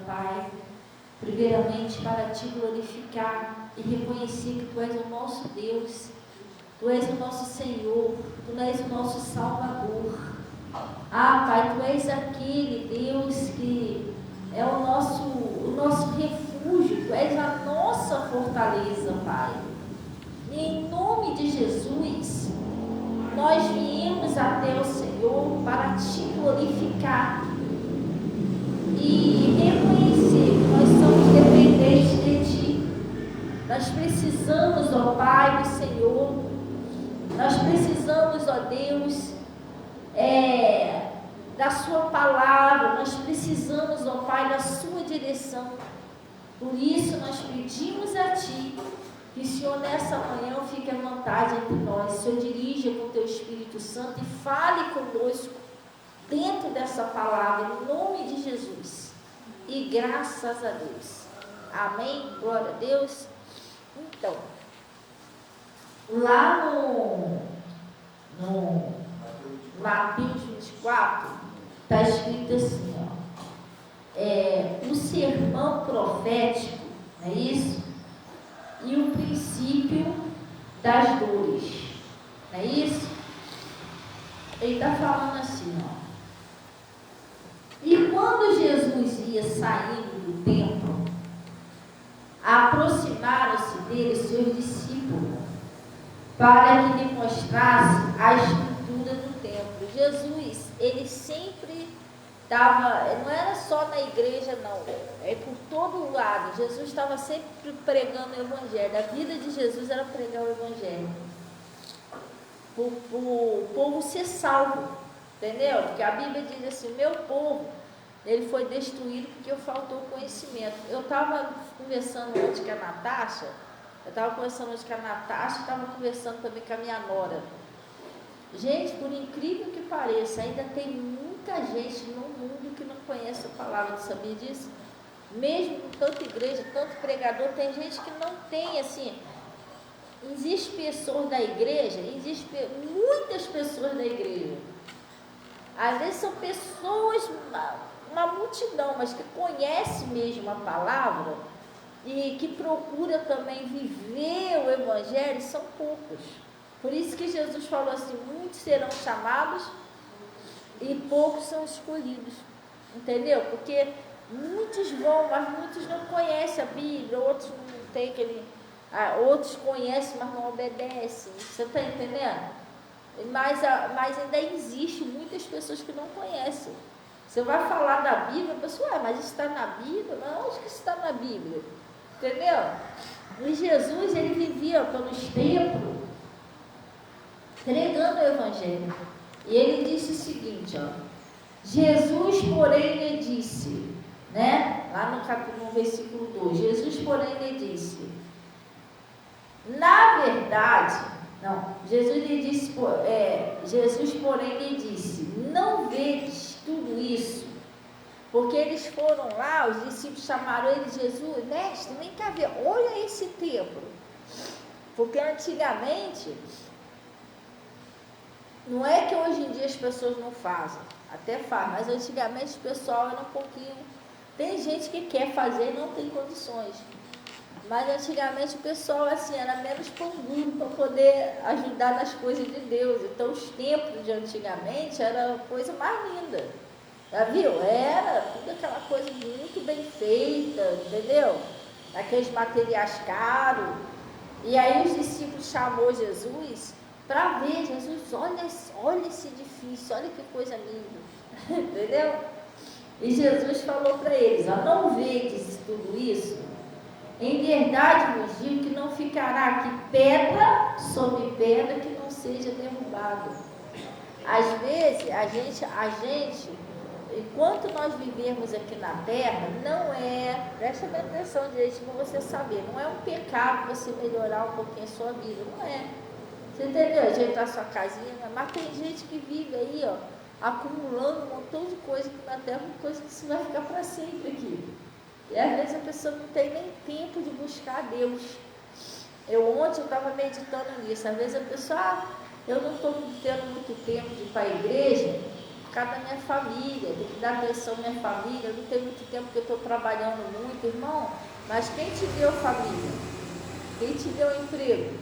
Pai, primeiramente para te glorificar e reconhecer que Tu és o nosso Deus, Tu és o nosso Senhor, Tu és o nosso Salvador. Pai, Tu és aquele Deus que é o nosso refúgio, Tu és a nossa fortaleza, Pai. E em nome de Jesus, nós viemos até o Senhor para te glorificar e reconhecer que nós somos dependentes de Ti. Nós precisamos, ó Pai do Senhor, nós precisamos, ó Deus, da Sua palavra, nós precisamos, ó Pai, da Sua direção. Por isso nós pedimos a Ti que o Senhor nessa manhã fique à vontade entre nós, o Senhor dirija com o Teu Espírito Santo e fale conosco dentro dessa palavra, em nome de Jesus. E graças a Deus. Amém? Glória a Deus. Então, lá no Mateus 24, está escrito assim, o sermão profético, não é isso? E o princípio das dores, não é isso? Ele está falando assim, E quando Jesus ia saindo do templo, aproximaram-se dele seus discípulos, para que lhe mostrasse a estrutura do templo. Jesus, ele sempre estava, não era só na igreja não, por todo lado. Jesus estava sempre pregando o Evangelho. A vida de Jesus era pregar o Evangelho, para o povo ser salvo, entendeu? Porque a Bíblia diz assim, meu povo, ele foi destruído porque faltou conhecimento. Eu estava conversando ontem com a Natasha, estava conversando também com a minha nora. Gente, por incrível que pareça, ainda tem muita gente no mundo que não conhece a palavra, tu sabia disso? Mesmo com tanta igreja, tanto pregador, tem gente que não tem, assim, existe pessoas da igreja, muitas pessoas da igreja, às vezes são pessoas, uma multidão, mas que conhece mesmo a palavra e que procura também viver o Evangelho, são poucos. Por isso que Jesus falou assim, muitos serão chamados e poucos são escolhidos, entendeu? Porque muitos vão, mas muitos não conhecem a Bíblia, outros não tem outros conhecem, mas não obedecem, você está entendendo? Mas ainda existe muitas pessoas que não conhecem. Você vai falar da Bíblia, a pessoa, mas isso está na Bíblia? Não, onde que isso está na Bíblia? Entendeu? E Jesus, ele vivia pelos templos, pregando o Evangelho. E ele disse o seguinte, Jesus, porém, lhe disse, lá no versículo 2, Jesus, porém, lhe disse, na verdade, Jesus, porém, lhe disse, não vedes tudo isso? Porque eles foram lá, os discípulos chamaram ele, Jesus, mestre, vem cá ver, olha esse templo. Porque antigamente, não é que hoje em dia as pessoas não fazem, até fazem, mas antigamente o pessoal era um pouquinho, tem gente que quer fazer e não tem condições. Mas antigamente o pessoal assim, era menos pão duro para poder ajudar nas coisas de Deus. Então os templos de antigamente era a coisa mais linda. Já viu? Era tudo aquela coisa muito bem feita, entendeu? Aqueles materiais caros. E aí os discípulos chamou Jesus para ver, Jesus, olha esse edifício, olha que coisa linda. Entendeu? E Jesus falou para eles, não vedes tudo isso? Em verdade vos digo que não ficará aqui pedra sobre pedra que não seja derrubada. Às vezes, a gente, enquanto nós vivemos aqui na terra, não é, presta bem atenção direito para você saber, não é um pecado você melhorar um pouquinho a sua vida, não é. Você entendeu? Ajeitar a sua casinha, mas tem gente que vive aí, acumulando um montão de coisa aqui na terra, uma coisa que isso vai ficar para sempre aqui. E às vezes a pessoa não tem nem tempo de buscar Deus. Ontem eu estava meditando nisso. Às vezes a pessoa, eu não estou tendo muito tempo de ir para a igreja, ficar da minha família, tenho que dar atenção à minha família, não tem muito tempo que eu estou trabalhando muito, irmão, mas quem te deu família? Quem te deu emprego?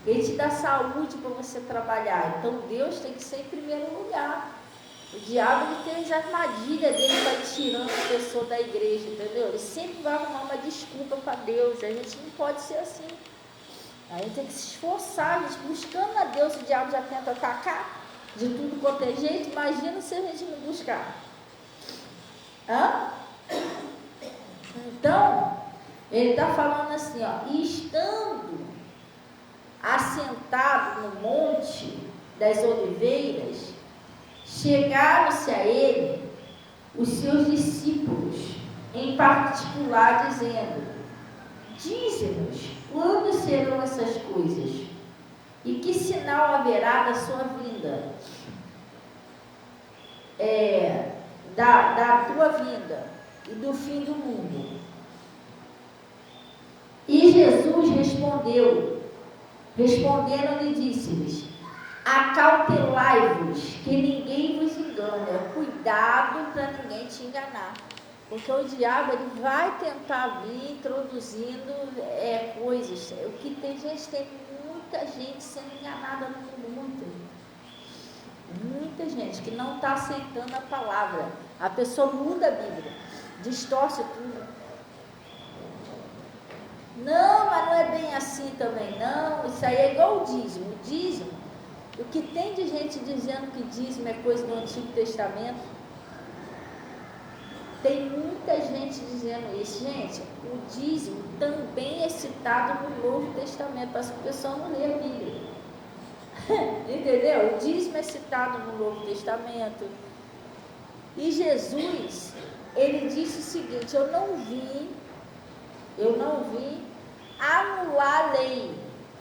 Quem te dá saúde para você trabalhar? Então Deus tem que ser em primeiro lugar. O diabo, ele tem as armadilhas dele para ir tirando a pessoa da igreja, entendeu? Ele sempre vai arrumar uma desculpa para Deus. A gente não pode ser assim. A gente tem que se esforçar, a gente buscando a Deus. O diabo já tenta atacar de tudo quanto é jeito. Imagina se a gente não buscar. Então, ele está falando assim, ó, e estando assentado no monte das oliveiras, chegaram-se a ele os seus discípulos, em particular, dizendo: dize-nos, quando serão essas coisas? E que sinal haverá da sua vinda? Da tua vinda e do fim do mundo. E Jesus respondendo-lhe, disse-lhes: acautelai-vos, que ninguém vos engane. Cuidado para ninguém te enganar. Porque o diabo, ele vai tentar vir introduzindo coisas. O que tem muita gente sendo enganada no mundo. Muita gente que não está aceitando a palavra. A pessoa muda a Bíblia, distorce tudo. Não, mas não é bem assim também, não. Isso aí é igual o dízimo. O dízimo, o que tem de gente dizendo que dízimo é coisa do Antigo Testamento? Tem muita gente dizendo isso. Gente, o dízimo também é citado no Novo Testamento, para que o pessoal não lê a Bíblia. Entendeu? O dízimo é citado no Novo Testamento. E Jesus, ele disse o seguinte: eu não vim anular a lei,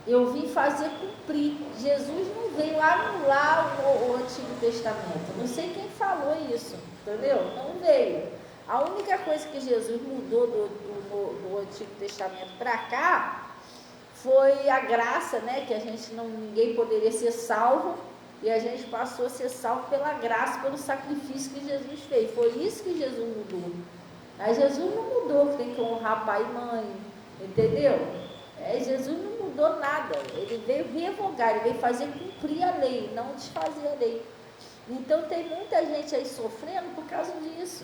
eu vim fazer cumprir. Jesus não veio anular o Antigo Testamento. Não sei quem falou isso, entendeu? Não veio. A única coisa que Jesus mudou do Antigo Testamento para cá foi a graça, né? Que ninguém poderia ser salvo, e a gente passou a ser salvo pela graça, pelo sacrifício que Jesus fez. Foi isso que Jesus mudou. Mas Jesus não mudou que tem que honrar pai e mãe, entendeu? Jesus não mudou nada. Ele veio revogar, ele veio fazer cumprir a lei, não desfazer a lei. Então tem muita gente aí sofrendo por causa disso.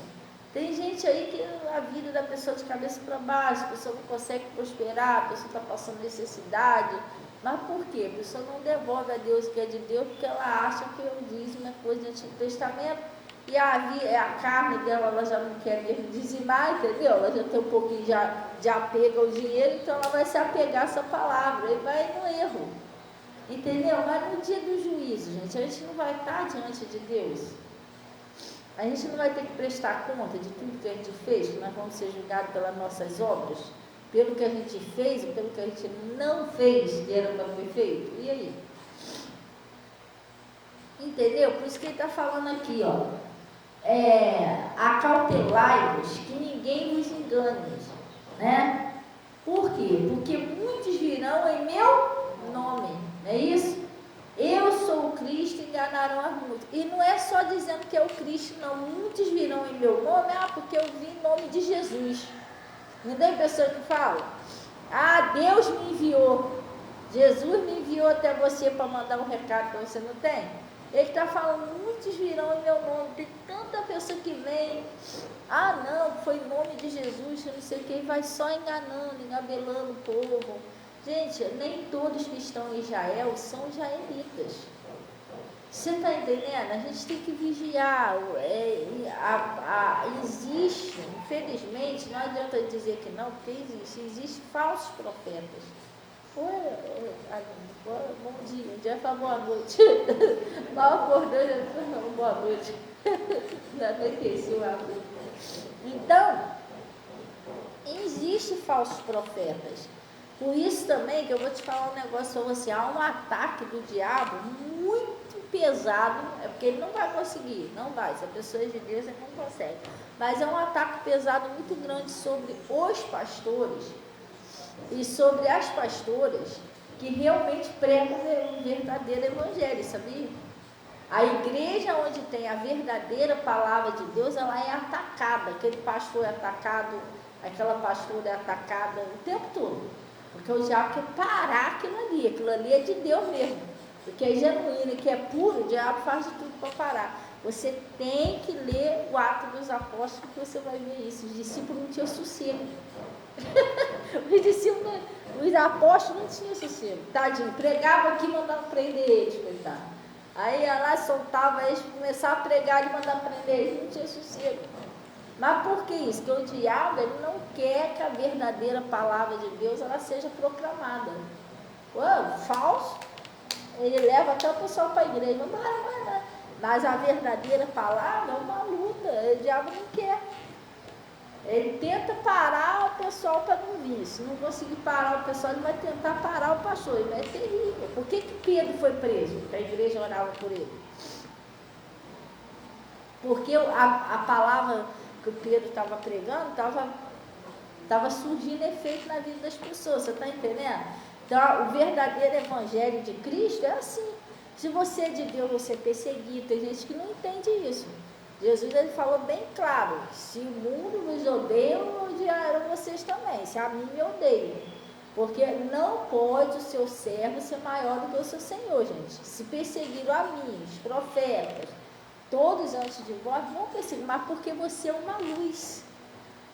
Tem gente aí que a vida da pessoa de cabeça para baixo, a pessoa não consegue prosperar, a pessoa está passando necessidade. Mas por quê? A pessoa não devolve a Deus o que é de Deus, porque ela acha que o dízimo é coisa do Antigo Testamento, e a carne dela, ela já não quer mesmo dizimar, entendeu? Ela já tem um pouquinho de apego ao dinheiro, então ela vai se apegar a essa palavra, e vai no erro, entendeu? Mas no dia do juízo, gente, a gente não vai estar diante de Deus. A gente não vai ter que prestar conta de tudo que a gente fez, que nós vamos ser julgados pelas nossas obras, pelo que a gente fez e pelo que a gente não fez, que era para ser feito. E aí? Entendeu? Por isso que ele está falando aqui, ó. Acautelai-vos, que ninguém vos engane, né? Por quê? Porque muitos virão em meu nome, não é isso? Eu sou o Cristo, enganarão a muitos. E não é só dizendo que é o Cristo, não. Muitos virão em meu nome, porque eu vim em nome de Jesus. Não tem pessoa que fala: Deus me enviou, Jesus me enviou até você para mandar um recado que você não tem. Ele está falando: muitos virão em meu nome. Tem tanta pessoa que vem, não, foi em nome de Jesus, não sei quem, vai só enganando, engabelando o povo. Gente, nem todos que estão em Israel são israelitas. Você está entendendo? A gente tem que vigiar. Existe, infelizmente, não adianta dizer que não, porque existe falsos profetas. Bom dia, o dia fala boa noite. Mal acordou, já falou boa noite. Já não esqueci o hábito. Então, existe falsos profetas. Por isso também que eu vou te falar um negócio para você: há um ataque do diabo muito pesado, porque ele não vai conseguir, não vai, se a pessoa é de Deus, ele não consegue, mas é um ataque pesado muito grande sobre os pastores e sobre as pastoras que realmente pregam o verdadeiro evangelho, sabia? A igreja onde tem a verdadeira palavra de Deus, ela é atacada. Aquele pastor é atacado, aquela pastora é atacada o tempo todo. Porque o diabo quer parar aquilo ali é de Deus mesmo. Porque é genuíno, que é puro, o diabo faz de tudo para parar. Você tem que ler o Atos dos Apóstolos, que você vai ver isso. Os discípulos não tinham sossego. Os apóstolos não tinham sossego. Tadinho, pregava aqui, mandava prender eles, coitado. Aí ia lá, soltava eles, começava a pregar e mandava prender eles, não tinha sossego. Mas por que isso? Porque o diabo, ele não quer que a verdadeira palavra de Deus ela seja proclamada. Falso, ele leva até o pessoal para a igreja, mas a verdadeira palavra é uma luta, o diabo não quer. Ele tenta parar o pessoal para não vir. Se não conseguir parar o pessoal, ele vai tentar parar o pastor. Ele é terrível. Por que Pedro foi preso? Porque a igreja orava por ele. Porque a palavra que o Pedro estava pregando estava surgindo efeito na vida das pessoas. Você está entendendo? Então, o verdadeiro evangelho de Cristo é assim. Se você é de Deus, você é perseguido. Tem gente que não entende isso. Jesus ele falou bem claro, se o mundo vos odeia, odiarão vocês também, se a mim me odeiam, porque não pode o seu servo ser maior do que o seu Senhor, gente. Se perseguiram a mim, os profetas, todos antes de vós, vão perseguir, mas porque você é uma luz,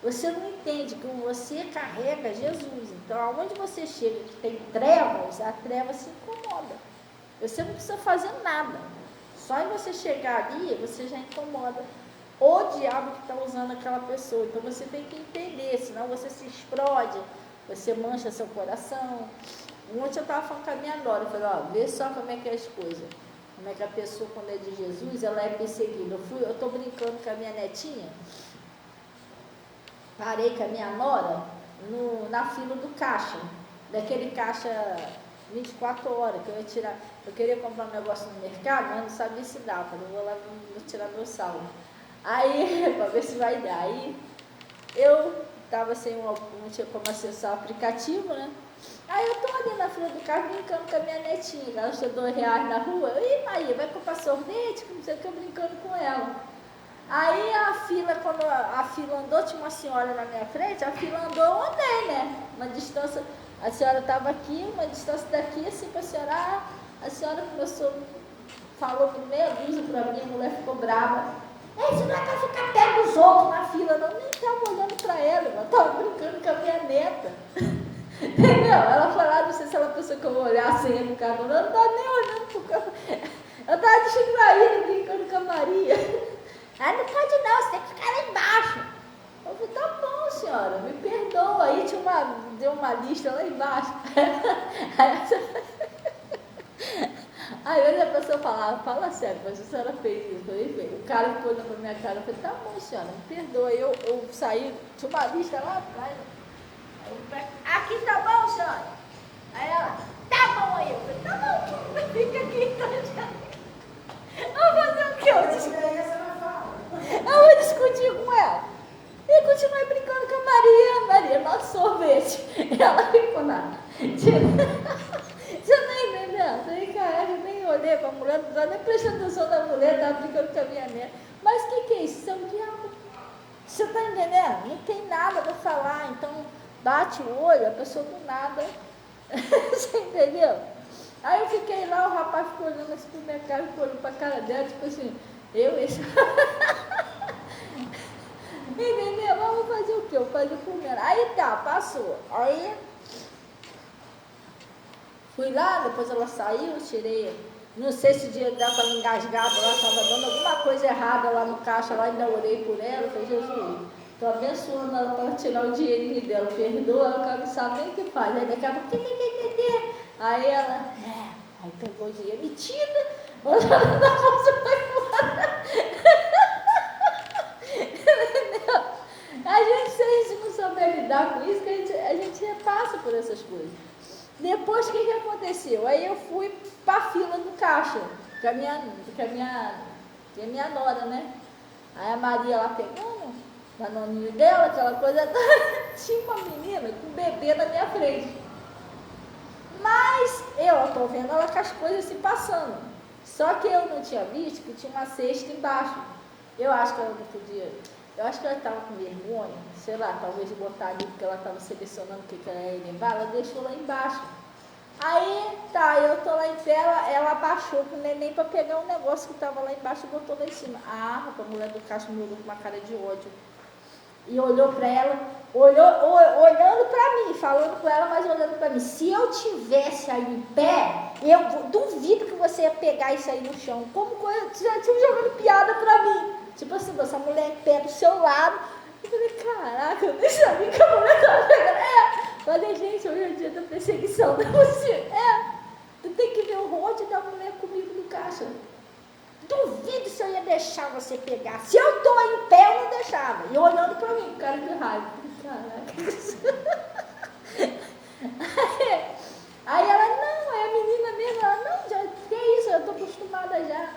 você não entende que você carrega Jesus, então aonde você chega que tem trevas, a treva se incomoda, você não precisa fazer nada. Só em você chegar ali, você já incomoda o diabo que está usando aquela pessoa. Então você tem que entender, senão você se explode, você mancha seu coração. Ontem eu estava falando com a minha nora, eu falei, vê só como é que é as coisas. Como é que a pessoa, quando é de Jesus, ela é perseguida. Eu estou brincando com a minha netinha, parei com a minha nora na fila do caixa, daquele caixa 24 horas, que eu ia tirar, eu queria comprar um negócio no mercado, mas não sabia se dava, eu vou lá vou tirar meu saldo. Aí, para ver se vai dar. Aí, eu estava sem não tinha como acessar o aplicativo, né? Aí eu tô ali na fila do carro brincando com a minha netinha, ela achou R$2 na rua. Ih, Maria, vai comprar sorvete? Não sei o que, eu brincando com ela. Aí a fila, quando a fila andou, tinha uma senhora na minha frente, a fila andou, eu andei, né? Uma distância. A senhora estava aqui, uma distância daqui, assim, para a senhora. A senhora começou, falou por meia dúzia para mim, a mulher ficou brava. Você não é para ficar perto dos outros na fila, não. Nem estava olhando para ela, eu estava brincando com a minha neta. Entendeu? Ela foi lá, não sei se ela pensou que eu vou olhar assim no carro, não estava nem olhando para o carro. Eu estava distraída, brincando com a Maria. Não pode não, você tem que ficar lá embaixo. Eu falei, tá bom, senhora, me perdoa. Aí deu uma lista lá embaixo. Aí a pessoa falava, fala sério, mas a senhora fez isso. O cara ficou olhando pra minha cara, eu falei, tá bom, senhora, me perdoa. Aí eu saí, tinha uma lista lá atrás. Aqui tá bom, senhora? Aí ela, tá bom aí. Eu falei, tá bom, fica aqui então. Eu vou fazer o quê? Eu vou discutir com ela. E continuei brincando com a Maria, nosso sorvete. Ela ficou lá. Você não entendeu? Falei, cara, eu nem olhei para a mulher, não estava nem prestando atenção na mulher, estava brincando com a minha neta. Mas o que é isso? Isso é o diabo. Você está entendendo? Não tem nada para falar, então bate o olho, a pessoa do nada. Você entendeu? Aí eu fiquei lá, o rapaz ficou olhando assim para minha cara, ficou olhando para a cara dela, tipo assim, isso. Entendeu? Vamos fazer o quê? Eu falei primeiro. Aí tá, passou. Aí fui lá, depois ela saiu, tirei. Não sei se o dia dela estava engasgado lá, estava dando alguma coisa errada lá no caixa, lá ainda orei por ela, falei, Jesus, estou abençoando ela para tirar o dinheirinho dela, perdoa, ela não sabe nem o que faz. Aí daqui a pouco, aí ela, aí pegou o dinheiro, metida, botou na bolsa e foi embora. A gente, se a gente não souber lidar com isso, que a gente repassa por essas coisas. Depois, o que aconteceu? Aí eu fui para a fila do caixa, com a minha nora, né? Aí a Maria lá pegando, o noninho dela, aquela coisa, tinha uma menina com um bebê na minha frente. Mas eu estou vendo ela com as coisas se passando. Só que eu não tinha visto que tinha uma cesta embaixo. Eu acho que ela não podia. Eu acho que ela estava com vergonha, sei lá, talvez de botar ali, porque ela estava selecionando o que ela ia levar, ela deixou lá embaixo. Aí, tá, eu tô lá em pé, ela abaixou com o neném para pegar um negócio que estava lá embaixo e botou lá em cima. Ah, rapaz, a mulher do caixa me olhou com uma cara de ódio. E olhou para ela, olhando para mim, falando com ela, mas olhando para mim. Se eu tivesse aí em pé, eu duvido que você ia pegar isso aí no chão. Como já tinha jogando piada para mim. Tipo assim, essa mulher em pé do seu lado. Eu falei, caraca, eu nem sabia que a mulher estava pegando. Falei, gente, hoje é o dia da perseguição da você. Tu tem que ver o rosto da mulher comigo no caixa. Duvido se eu ia deixar você pegar. Se eu estou em pé, eu não deixava. E olhando para mim, cara de raiva. Caraca. Aí ela, não, é a menina mesmo. Ela, não, já, que isso, eu estou acostumada já.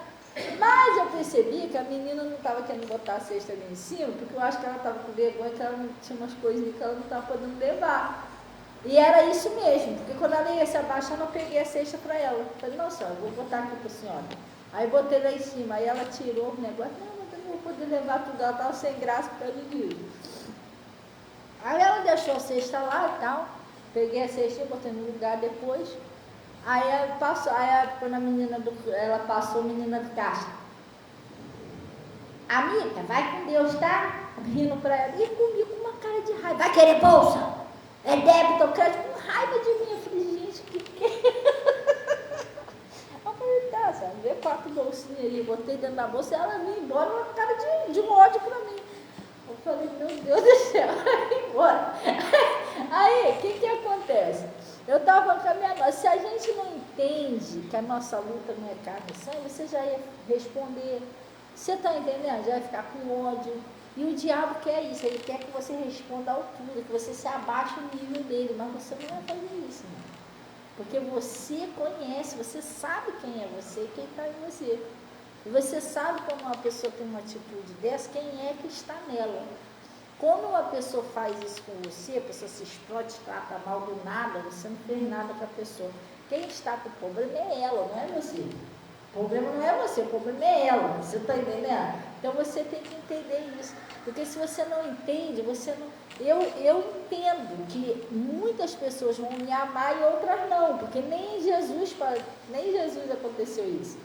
Mas eu percebi que a menina não estava querendo botar a cesta ali em cima, porque eu acho que ela estava com vergonha, que ela não tinha umas coisinhas que ela não estava podendo levar. E era isso mesmo, porque quando ela ia se abaixar, eu peguei a cesta para ela. Falei, não, senhora, vou botar aqui para a senhora. Aí botei lá em cima, aí ela tirou o negócio, não, eu não vou poder levar tudo, ela estava sem graça por causa disso. Aí ela deixou a cesta lá e tal, peguei a cesta, botei no lugar depois. Aí ela passou, quando ela passou, a menina do caixa. Amiga, vai com Deus, tá? Rindo pra ela, e comigo com uma cara de raiva. Vai querer bolsa? É débito ou crédito? Com raiva de mim. Eu falei, gente, que Eu falei, tá, sabe, vê 4 bolsinhas ali, botei dentro da bolsa e ela veio embora com uma cara de ódio pra mim. Eu falei, meu Deus do céu, ela veio embora. Aí, o que acontece? Eu estava caminhando, se a gente não entende que a nossa luta não é carne e sangue, você já ia responder, você está entendendo? Já ia ficar com ódio. E o diabo quer isso, ele quer que você responda à altura, que você se abaixe o nível dele, mas você não vai fazer isso, né? Porque você conhece, você sabe quem é você e quem está em você. E você sabe quando uma pessoa tem uma atitude dessa, quem é que está nela. Quando uma pessoa faz isso com você, a pessoa se explode, te trata mal do nada, você não fez nada para a pessoa. Quem está com o problema é ela, não é você. O problema não é você, o problema é ela. Você está entendendo? Então você tem que entender isso. Porque se você não entende, você não... Eu entendo que muitas pessoas vão me amar e outras não, porque nem Jesus aconteceu isso.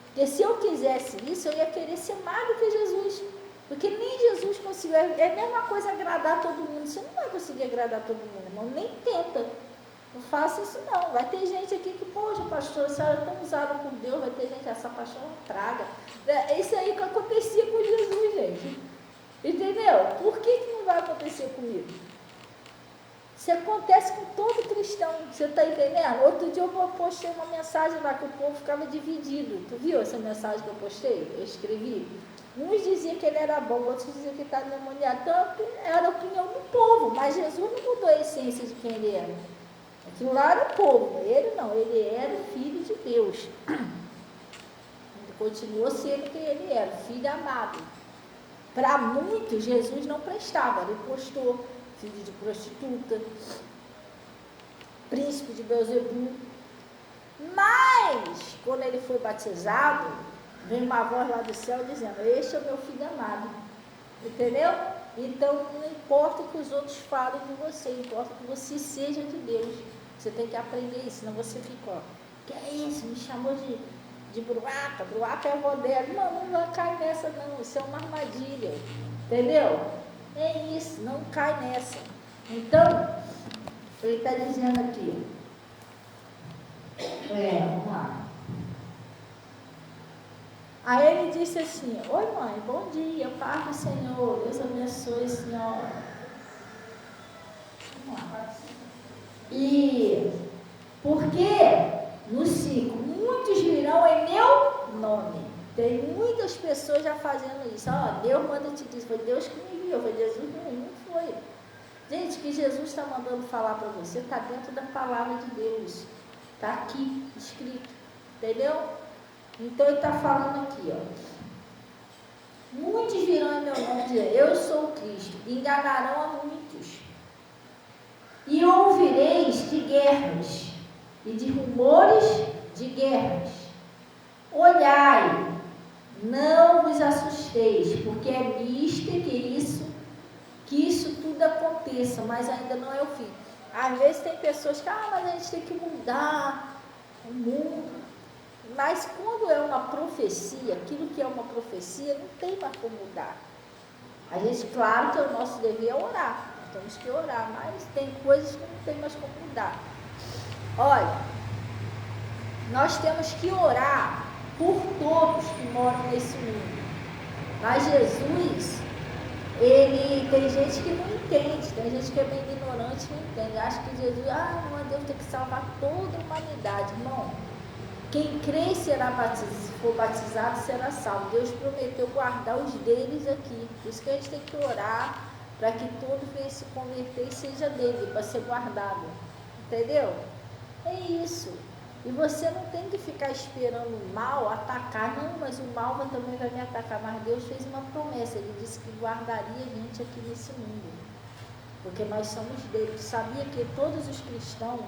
Porque se eu quisesse isso, eu ia querer ser mais do que Jesus. Porque nem Jesus conseguiu. É a mesma coisa agradar todo mundo. Você não vai conseguir agradar todo mundo, irmão. Nem tenta. Não faça isso não. Vai ter gente aqui que, poxa, pastor, a senhora é tão usada por Deus, vai ter gente, essa paixão traga. É isso aí que acontecia com Jesus, gente. Entendeu? Por que não vai acontecer comigo? Isso acontece com todo cristão. Você está entendendo? Outro dia eu postei uma mensagem lá que o povo ficava dividido. Tu viu essa mensagem que eu postei? Eu escrevi. Uns diziam que ele era bom, outros diziam que estava endemoniado. Então, era a opinião do povo, mas Jesus não mudou a essência de quem ele era. Aquilo lá era o povo, ele não, ele era o Filho de Deus. Ele continuou sendo quem ele era, Filho amado. Para muitos, Jesus não prestava, ele postou filho de prostituta, príncipe de Beelzebub. Mas, quando ele foi batizado, veio uma voz lá do céu dizendo, este é o meu filho amado. Entendeu? Então, não importa o que os outros falem de você, importa que você seja de Deus. Você tem que aprender isso, senão você fica, ó, que é isso? Me chamou de bruata, bruata é a avó dela. Não vai cair nessa não, isso é uma armadilha. Entendeu? É isso, não cai nessa. Então, ele está dizendo aqui, vamos lá. Aí ele disse assim, oi mãe, bom dia, paz do Senhor, Deus abençoe, senhora. Vamos lá. E porque no 5, muitos virão em meu nome. Tem muitas pessoas já fazendo isso. Deus manda te dizer, foi Deus que me enviou, foi Jesus que me enviou, não foi. Gente, o que Jesus está mandando falar para você está dentro da palavra de Deus. Está aqui, escrito. Entendeu? Então ele está falando aqui, Muitos virão em meu nome dizer, eu sou o Cristo, enganarão a muitos. E ouvireis de guerras e de rumores de guerras. Olhai, não vos assusteis, porque é mister que isso tudo aconteça, mas ainda não é o fim. Às vezes tem pessoas que, mas a gente tem que mudar o mundo. Mas quando é uma profecia, aquilo que é uma profecia, não tem mais como mudar. A gente, claro que o nosso dever é orar, nós temos que orar, mas tem coisas que não tem mais como mudar. Olha, nós temos que orar por todos que moram nesse mundo. Mas Jesus, tem gente que não entende, tem gente que é bem ignorante e não entende. Acha que Jesus, não, Deus tem que salvar toda a humanidade. Irmão, quem crê e se for batizado, será salvo. Deus prometeu guardar os deles aqui. Por isso que a gente tem que orar para que todo venha se converter e seja dele, para ser guardado. Entendeu? É isso. E você não tem que ficar esperando o mal atacar. Não, mas o mal também vai me atacar. Mas Deus fez uma promessa. Ele disse que guardaria a gente aqui nesse mundo. Porque nós somos dele. Sabia que todos os cristãos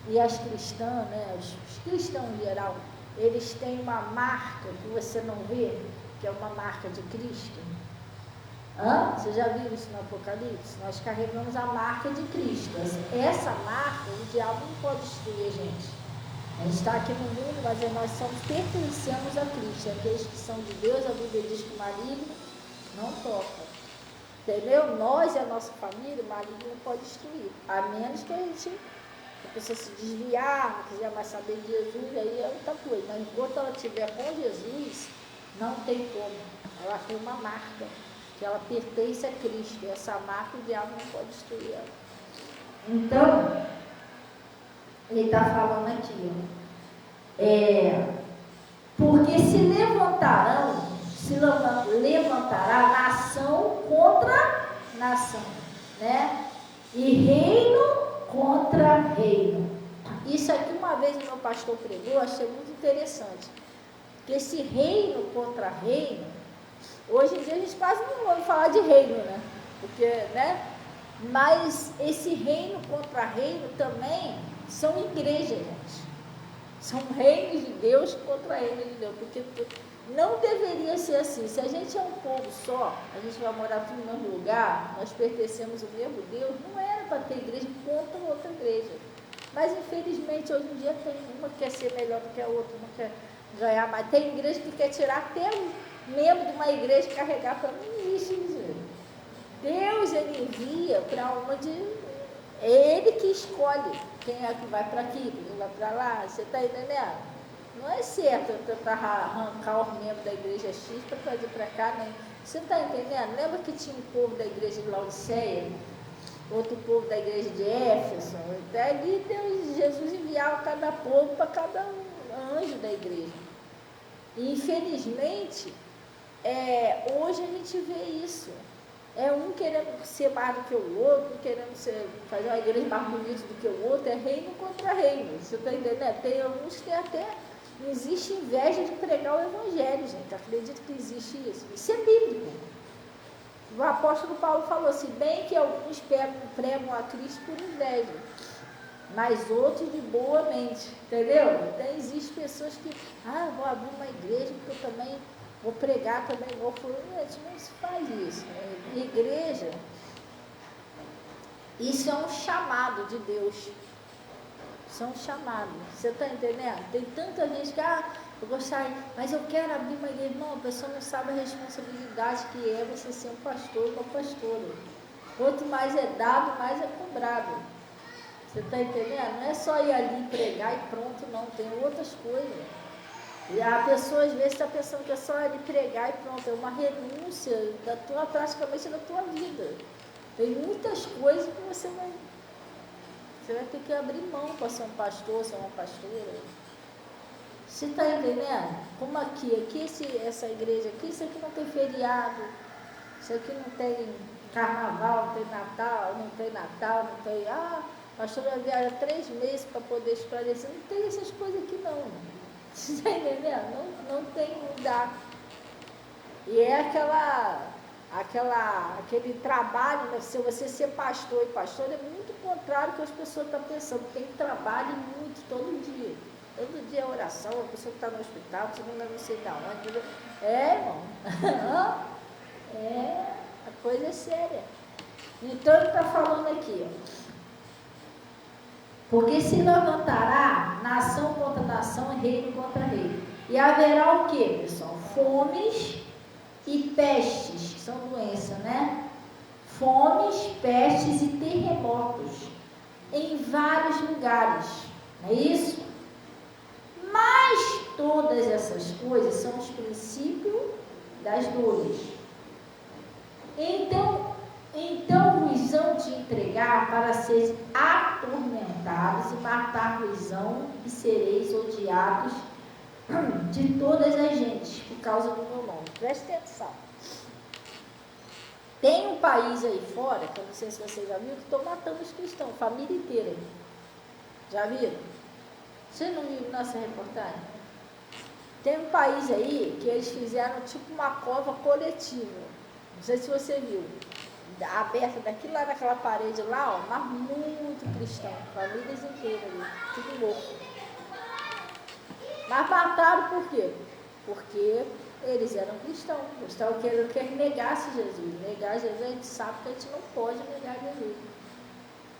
e as cristãs, né, os cristãos em geral, eles têm uma marca que você não vê, que é uma marca de Cristo. Você já viu isso no Apocalipse? Nós carregamos a marca de Cristo. Essa marca, o diabo não pode destruir a gente. A gente está aqui no mundo, mas nós pertencemos a Cristo. Aqueles que são de Deus, a Bíblia diz que o maligno não toca. Entendeu? Nós e a nossa família, o maligno não pode destruir. A menos que a pessoa se desviar, não quiser mais saber de Jesus, aí é outra coisa. Mas enquanto ela estiver com Jesus, não tem como. Ela tem uma marca, que ela pertence a Cristo. E essa marca o diabo não pode destruir ela. Então, ele está falando aqui, porque se levantará nação contra nação, né? E reino contra reino. Isso aqui uma vez o meu pastor pregou, eu achei muito interessante. Que esse reino contra reino, hoje em dia a gente quase não ouve falar de reino, né? Porque, né? Mas esse reino contra reino também são igrejas, gente. São reinos de Deus contra reinos de Deus. Porque não deveria ser assim. Se a gente é um povo só, a gente vai morar tudo no mesmo lugar, nós pertencemos ao mesmo Deus, não era para ter igreja contra outra igreja. Mas infelizmente hoje em dia tem uma que quer ser melhor do que a outra, uma quer ganhar mais. Tem igreja que quer tirar até um membro de uma igreja e carregar para mim. Isso, Deus, ele envia para onde é ele que escolhe quem é que vai para aqui, quem vai para lá. Você está entendendo? Não é certo eu tentar arrancar os membros da igreja X para trazer para cá, nem. Você está entendendo? Lembra que tinha um povo da igreja de Laodiceia, outro povo da igreja de Éfeso? Até ali Jesus enviava cada povo para cada anjo da igreja. E infelizmente, hoje a gente vê isso. É um querendo ser mais do que o outro, querendo fazer uma igreja mais bonita do que o outro, é reino contra reino. Você está entendendo? Tem alguns que até não existe inveja de pregar o evangelho, gente. Acredito que existe isso. Isso é bíblico. O apóstolo Paulo falou assim, bem que alguns pregam a Cristo por inveja, mas outros de boa mente, entendeu? Então existem pessoas que, vou abrir uma igreja porque eu também vou pregar também igual fulano. Não se faz isso, né? Igreja, isso é um chamado de Deus. Isso é um chamado. Você está entendendo? Tem tanta gente que, eu gostaria, mas eu quero abrir uma igreja. Não, a pessoa não sabe a responsabilidade que é você ser um pastor ou uma pastora. Quanto mais é dado, mais é cobrado. Você está entendendo? Não é só ir ali pregar e pronto, não. Tem outras coisas. E a pessoa às vezes está pensando que é só ele pregar e pronto, é uma renúncia praticamente da tua vida. Tem muitas coisas que você vai ter que abrir mão para ser um pastor, ser uma pastora. Você está entendendo? Como aqui essa igreja aqui, isso aqui não tem feriado, isso aqui não tem carnaval, não tem Natal, não tem, pastor vai viajar 3 meses para poder esclarecer. Não tem essas coisas aqui não. Você está entendendo? Não tem, não dá. E é aquele trabalho, né? Se você ser pastor e pastor, é muito contrário do que as pessoas estão pensando. Tem trabalho muito todo dia. Todo dia é oração, a pessoa que está no hospital, a pessoa não sei da onde. Irmão. A coisa é séria. Então ele está falando aqui, ó. Porque se levantará nação contra nação e reino contra reino. E haverá o quê, pessoal? Fomes e pestes, que são doenças, né? Fomes, pestes e terremotos em vários lugares, não é isso? Mas todas essas coisas são os princípios das dores. Então vos hão de entregar para seres atormentados e matar-vos-ão e sereis odiados de todas as gentes por causa do meu nome. Preste atenção. Tem um país aí fora, que eu não sei se vocês já viram, que estão matando os cristãos, família inteira. Já viram? Vocês não viram nossa reportagem? Tem um país aí que eles fizeram tipo uma cova coletiva. Não sei se você viu. Aberta daqui lá naquela parede lá, ó, mas muito cristão, famílias inteiras ali, tudo louco. Mas mataram por quê? Porque eles eram cristãos, eles estavam querendo que ele negasse Jesus. Negar Jesus, a gente sabe que a gente não pode negar Jesus.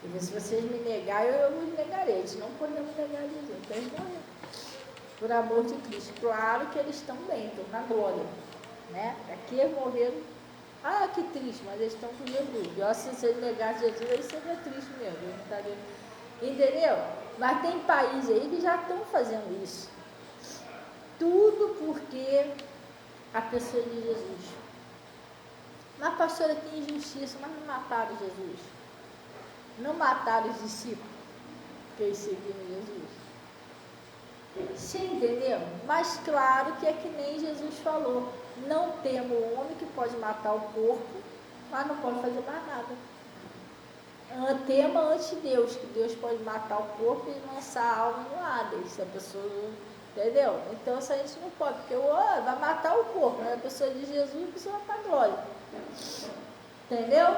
E se vocês me negarem, eu vos negarei. A gente não podemos negar Jesus, então eles morreram. Por amor de Cristo. Claro que eles estão bem, estão na glória, né? Aqui eles morreram. Ah, que triste, mas eles estão com Jesus. E se você negasse Jesus, aí seria triste mesmo. Não estaria... Entendeu? Mas tem países aí que já estão fazendo isso. Tudo porque a pessoa de Jesus. Mas pastora, tem injustiça, mas não mataram Jesus. Não mataram os discípulos que eles seguiram Jesus. Você entendeu? Mas claro que é que nem Jesus falou. Não temo o homem que pode matar o corpo, mas não pode fazer mais nada. Tema ante Deus, que Deus pode matar o corpo e lançar a alma no Hades. A pessoa, entendeu? Então isso a gente não pode, porque vai matar o corpo, né? A pessoa de Jesus, a pessoa vai para a glória. Entendeu?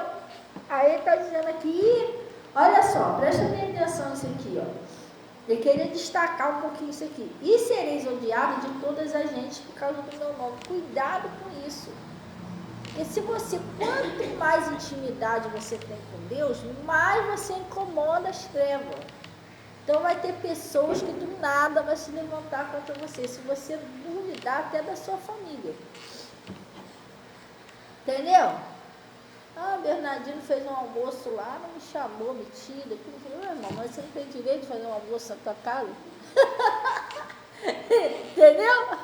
Aí ele está dizendo aqui, olha só, presta bem atenção nisso aqui, ó. Eu queria destacar um pouquinho isso aqui. E sereis odiados de todas as gentes por causa do meu nome. Cuidado com isso. Porque se você, quanto mais intimidade você tem com Deus, mais você incomoda as trevas. Então vai ter pessoas que do nada vai se levantar contra você. Se você duvidar até da sua família. Entendeu? Ah, Bernardino fez um almoço lá, não me chamou, metida. Irmão, mas você não tem direito de fazer um almoço na tua casa? Entendeu?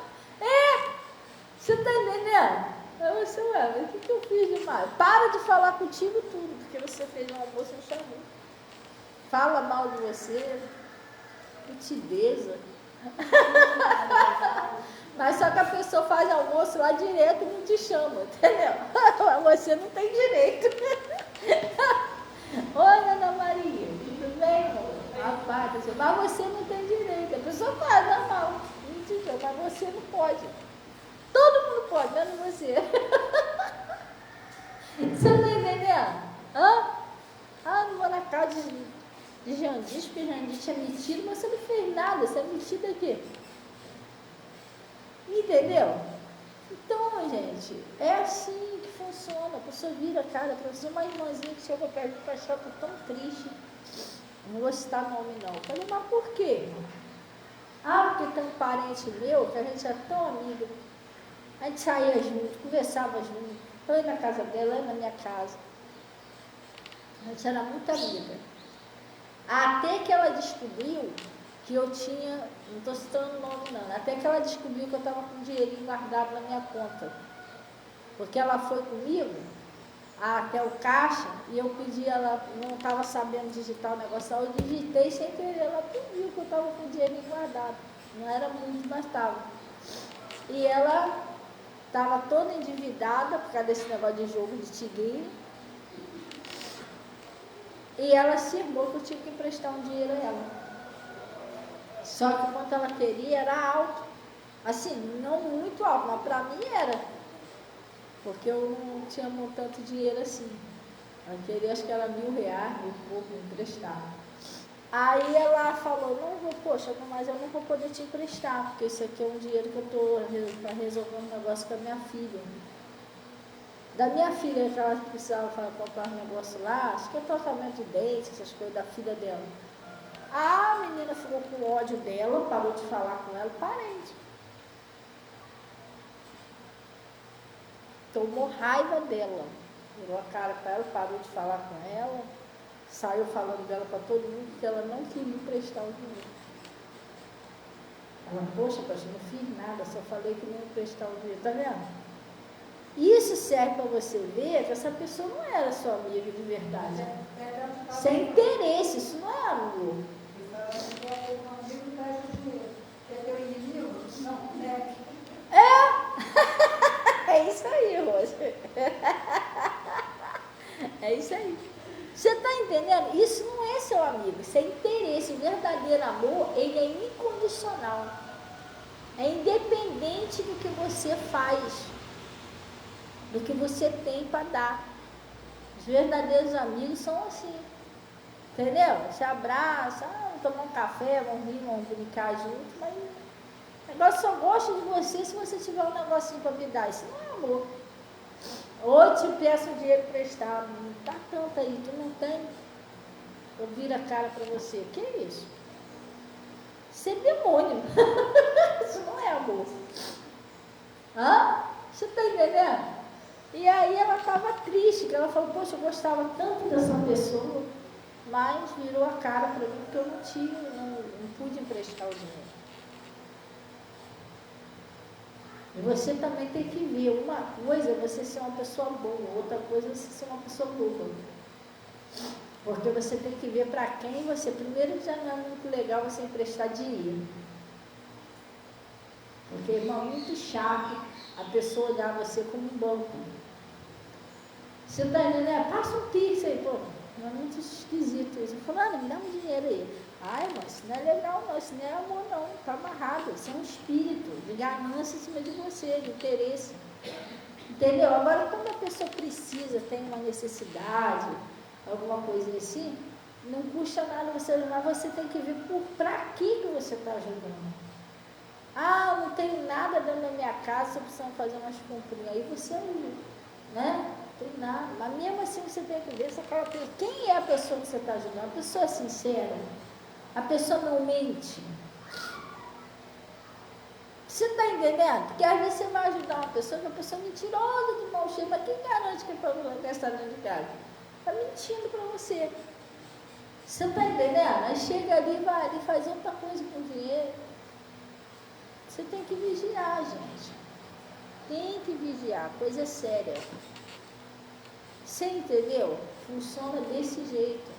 Você está entendendo? Aí você, mas o que eu fiz demais? Para de falar contigo tudo, porque você fez um almoço e não chamou. Fala mal de você, mitideza. Mas só que a pessoa faz almoço lá direto e não te chama, entendeu? Você não tem direito. Oi, Ana Maria, tudo bem, amor? Rapaz, mas você não tem direito. A pessoa faz normal, não te chama, mas você não pode. Todo mundo pode, menos você. Você não está entendendo? Não vou na casa de Jandite, porque Jandite é metido, mas você não fez nada, você é metido aqui. Entendeu? Então, gente, é assim que funciona. A pessoa vira a cara para você, uma irmãzinha que chegou perto do pastor, estou tão triste. Não vou citar nome não. Eu falei, mas por quê? Porque tem um parente meu, que a gente é tão amigo. A gente saía junto, conversava junto. Eu ia na casa dela, eu ia na minha casa. A gente era muito amiga. Até que ela descobriu que eu tinha, não estou citando o nome não, até que ela descobriu que eu estava com um dinheirinho guardado na minha conta. Porque ela foi comigo até o caixa e eu pedi, ela não estava sabendo digitar o negócio, eu digitei sem querer, ela viu que eu estava com o dinheirinho guardado. Não era muito, mas estava. E ela estava toda endividada por causa desse negócio de jogo de tigrinho. E ela cismou que eu tinha que emprestar um dinheiro a ela. Só que quanto ela queria era alto. Assim, não muito alto, mas para mim era. Porque eu não tinha tanto dinheiro assim. Ela queria, acho que era R$1.000, 1.000 e pouco, emprestado. Aí ela falou, não vou, poxa, mas eu não vou poder te emprestar, porque isso aqui é um dinheiro que eu estou para resolver um negócio com a minha filha. Da minha filha, que ela precisava comprar um negócio lá, acho que é tratamento de dente, essas coisas da filha dela. A menina ficou com ódio dela, parou de falar com ela, parente. Tomou raiva dela, virou a cara para ela, parou de falar com ela, saiu falando dela para todo mundo que ela não queria emprestar o dinheiro. Ela, poxa, pastor, não fiz nada, só falei que não ia emprestar o dinheiro, tá vendo? Isso serve para você ver que essa pessoa não era sua amiga de verdade. Sem interesse, isso não é amor. É isso aí, Rosa. É isso aí. Você está entendendo? Isso não é seu amigo, isso é interesse. O verdadeiro amor, ele é incondicional. É independente do que você faz, do que você tem para dar. Os verdadeiros amigos são assim. Entendeu? Se abraça, vamos tomar um café, vamos rir, vamos brincar juntos, mas o negócio só gosta de você se você tiver um negocinho para me dar. Isso não é amor. Ou te peço dinheiro emprestado, não tá tanto aí, tu não tem, eu viro a cara para você. Que é isso? Isso é demônio. Isso não é amor. Hã? Você está entendendo? E aí ela estava triste, que ela falou, poxa, eu gostava tanto dessa pessoa, mas virou a cara para mim porque eu não tinha, não pude emprestar o dinheiro. E você também tem que ver, uma coisa é você ser uma pessoa boa, outra coisa é você ser uma pessoa boa. Porque você tem que ver para quem você, primeiro já não é muito legal você emprestar dinheiro. Porque, irmão, é muito chato a pessoa olhar você como um banco. Você está entendendo? Passa um pix aí, pô. É muito esquisito isso. Fulano, me dá um dinheiro aí. Ai, mas isso não é legal não, isso não é amor não, está amarrado. Isso é um espírito de ganância em cima de você, de interesse. Entendeu? Agora, quando a pessoa precisa, tem uma necessidade, alguma coisa assim, não custa nada você ajudar, você tem que ver para que você está ajudando. Ah, não tenho nada dentro da minha casa, você precisa fazer umas comprinhas. Aí você ajuda, né? Não tem nada. Mas mesmo assim você tem que ver se aquela pessoa, quem é a pessoa que você está ajudando? A pessoa é sincera, a pessoa não mente. Você está entendendo? Porque às vezes você vai ajudar uma pessoa que é uma pessoa mentirosa, de mau cheiro, mas quem garante que é para não gastar dentro de casa? Está mentindo para você. Você está entendendo? Aí chega ali, vai ali, faz outra coisa com o dinheiro. Você tem que vigiar, gente. Tem que vigiar, coisa séria. Você entendeu? Funciona desse jeito.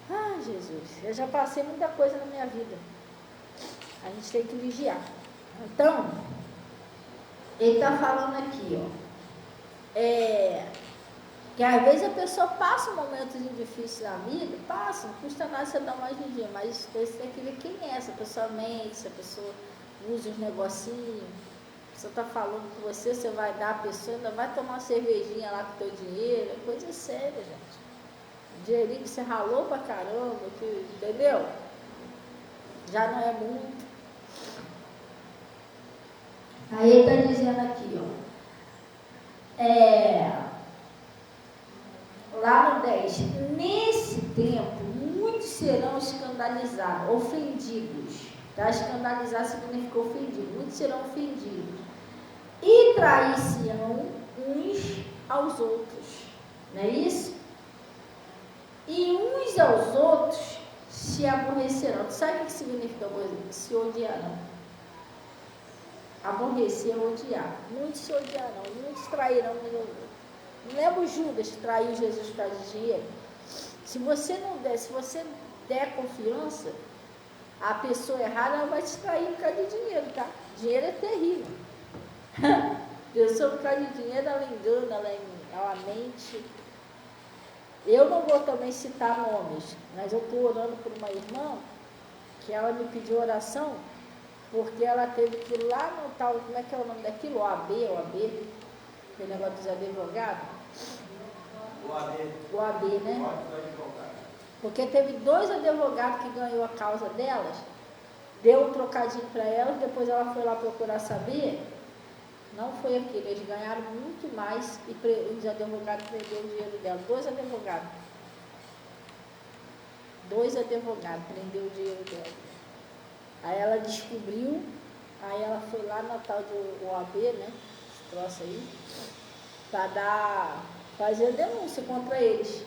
Ah, Jesus, eu já passei muita coisa na minha vida. A gente tem que vigiar. Então, ele está falando aqui, ó. Que às vezes a pessoa passa momentos difíceis na vida, passa, não custa nada você dar mais um dia, mas você tem que ver quem é essa pessoa, mente, se a pessoa usa os negocinhos, você está falando com você, você vai dar a pessoa, ainda vai tomar uma cervejinha lá com o teu dinheiro, é coisa séria, gente. O dinheirinho que você ralou pra caramba, entendeu? Já não é muito. Aí ele está dizendo aqui, lá no 10, nesse tempo, muitos serão escandalizados, ofendidos. Tá? Escandalizar significa ofendido. Muitos serão ofendidos. E trair-se-ão uns aos outros. Não é isso? E uns aos outros se aborrecerão. Sabe o que significa se odiarão? Aborrecer é odiar. Muitos se odiarão, muitos trairão uns aos outros. Não lembra o Judas que traiu Jesus por causa de dinheiro? Se você der confiança, a pessoa errada ela vai te trair por causa de dinheiro, tá? Dinheiro é terrível. Pessoa por causa de dinheiro, ela engana, ela mente. Eu não vou também citar nomes, mas eu estou orando por uma irmã que ela me pediu oração porque ela teve que ir lá no tal, como é que é o nome daquilo? OAB, aquele negócio dos advogados? O AB. O AB, né? Porque teve 2 advogados que ganhou a causa delas, deu um trocadinho para elas, depois ela foi lá procurar saber, não foi aquilo, eles ganharam muito mais e os advogados prenderam o dinheiro dela. 2 advogados. 2 advogados prendeu o dinheiro dela. Aí ela descobriu, aí ela foi lá na tal do OAB, né? Esse troço aí, para fazer denúncia contra eles.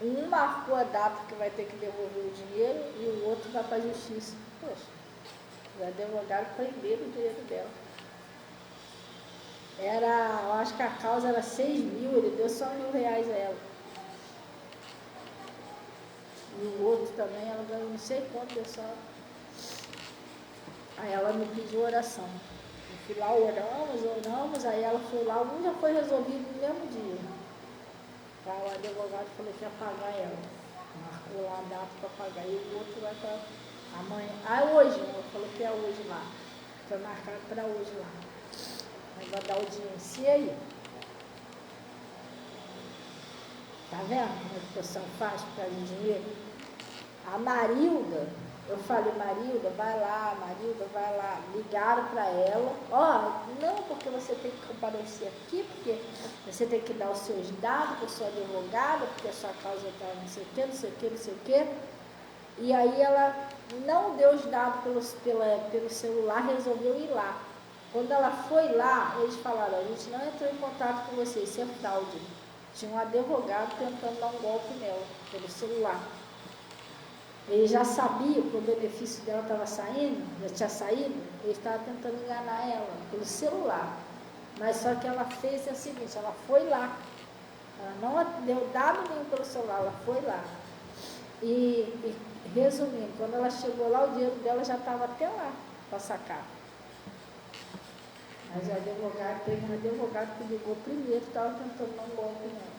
Um marcou a data que vai ter que devolver o dinheiro e o outro vai para a justiça. Poxa, os advogados prenderam o dinheiro dela. Eu acho que a causa era 6 mil, ele deu só R$1.000 a ela. E o outro também, ela ganhou não sei quanto, deu só. Aí ela me pediu oração. Eu fui lá, oramos, aí ela foi lá, um já foi resolvido no mesmo dia. Aí o advogado falou que ia pagar ela. Marcou lá a data para pagar. E o outro vai para amanhã. Hoje, ela falou que é hoje lá. Foi marcado para hoje lá. Aí vai dar audiência aí. Tá vendo como a pessoa faz por causa de dinheiro? A Marilda, eu falei, Marilda, vai lá, ligaram para ela, não, porque você tem que comparecer aqui, porque você tem que dar os seus dados para a sua advogada, porque a sua causa está não sei o que. E aí ela não deu os dados pelo celular, resolveu ir lá. Quando ela foi lá, eles falaram, a gente não entrou em contato com você, isso é fraude. Tinha um advogado tentando dar um golpe nela, pelo celular. Ele já sabia que o benefício dela estava saindo, já tinha saído, ele estava tentando enganar ela pelo celular. Mas só que ela fez o seguinte, ela foi lá. Ela não deu dado nenhum pelo celular, ela foi lá. E resumindo, quando ela chegou lá, o dinheiro dela já estava até lá para sacar. Mas o advogado, teve um advogado que ligou primeiro, estava tentando dar um golpe nela.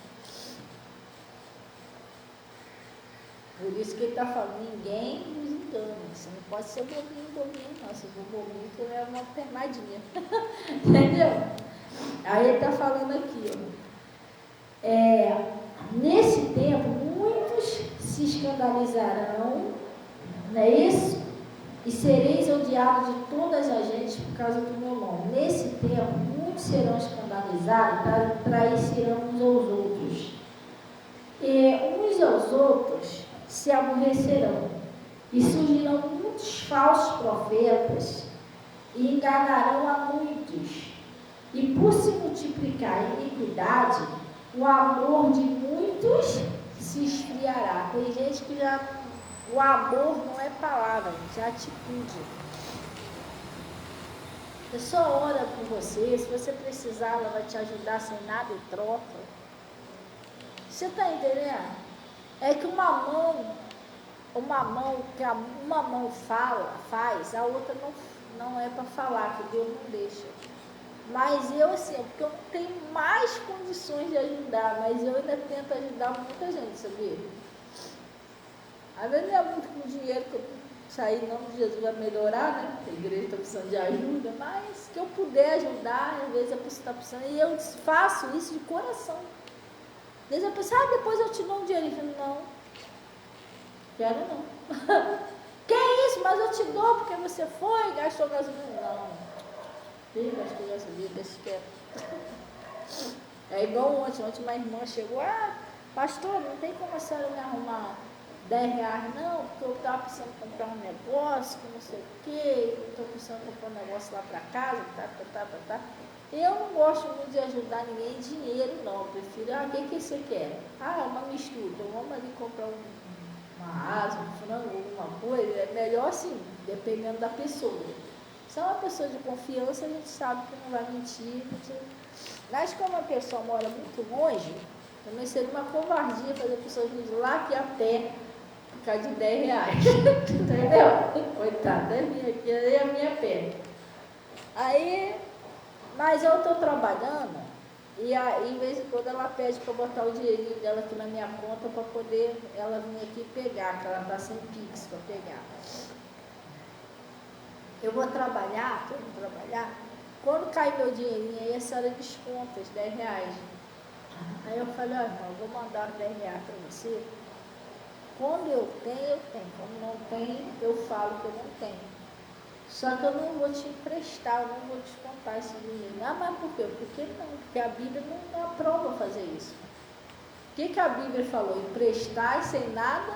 Por isso que ele está falando, ninguém nos engana. Você não pode ser bobinho, não. Se for bobinho, tu leva uma pernadinha. Entendeu? Aí ele está falando aqui, nesse tempo, muitos se escandalizarão, não é isso? E sereis odiados de todas as gentes por causa do meu nome. Nesse tempo, muitos serão escandalizados, trairão uns aos outros. E uns aos outros se aborrecerão, e surgirão muitos falsos profetas, e enganarão a muitos. E por se multiplicar a iniquidade, o amor de muitos se esfriará. Tem gente que já... O amor não é palavra, gente, é atitude. A pessoa ora por você, se você precisar, ela vai te ajudar sem nada e troca. Você está entendendo? É que uma mão faz, a outra não é para falar, que Deus não deixa. Mas eu, assim, porque eu não tenho mais condições de ajudar, mas eu ainda tento ajudar muita gente, sabia? Às vezes não é muito com dinheiro que eu sair, em nome de Jesus vai melhorar, né? A igreja está precisando de ajuda, mas que eu puder ajudar, às vezes a pessoa está precisando, e eu faço isso de coração. Às vezes a pessoa, depois eu te dou um dinheiro. Eu falo, não, quero não. Que isso? Mas eu te dou porque você foi, gastou gasolina. Não, gastou gasolina, deixa quieto. É igual ontem uma irmã chegou, pastor, não tem como a senhora me arrumar R$10, não, porque eu estava precisando comprar um negócio, que não sei o quê, estou precisando comprar um negócio lá para casa, tá. Eu não gosto muito de ajudar ninguém em dinheiro, não. Eu prefiro, o que você quer? Uma mistura. Então vamos ali comprar uma asa, um frango, alguma coisa. É melhor assim, dependendo da pessoa. Se é uma pessoa de confiança, a gente sabe que não vai mentir. Mas como a pessoa mora muito longe, também seria uma covardia fazer a pessoa vir lá aqui a pé, por causa de R$10. Entendeu? Coitada, é minha aqui, é a minha pé. Mas eu estou trabalhando e aí, em vez de quando ela pede para botar o dinheirinho dela aqui na minha conta para poder ela vir aqui pegar, que ela está sem Pix para pegar. Eu vou trabalhar, quando cai meu dinheirinho aí, a senhora desconta os R$10. Aí eu falei, irmão, eu vou mandar os R$10 para você, Quando eu tenho. Quando não tenho, eu falo que eu não tenho. Só que eu não vou te emprestar, eu não vou descontar esse dinheiro. Ah, mas por quê? Porque não, porque a Bíblia não aprova fazer isso. O que a Bíblia falou? Emprestar sem nada?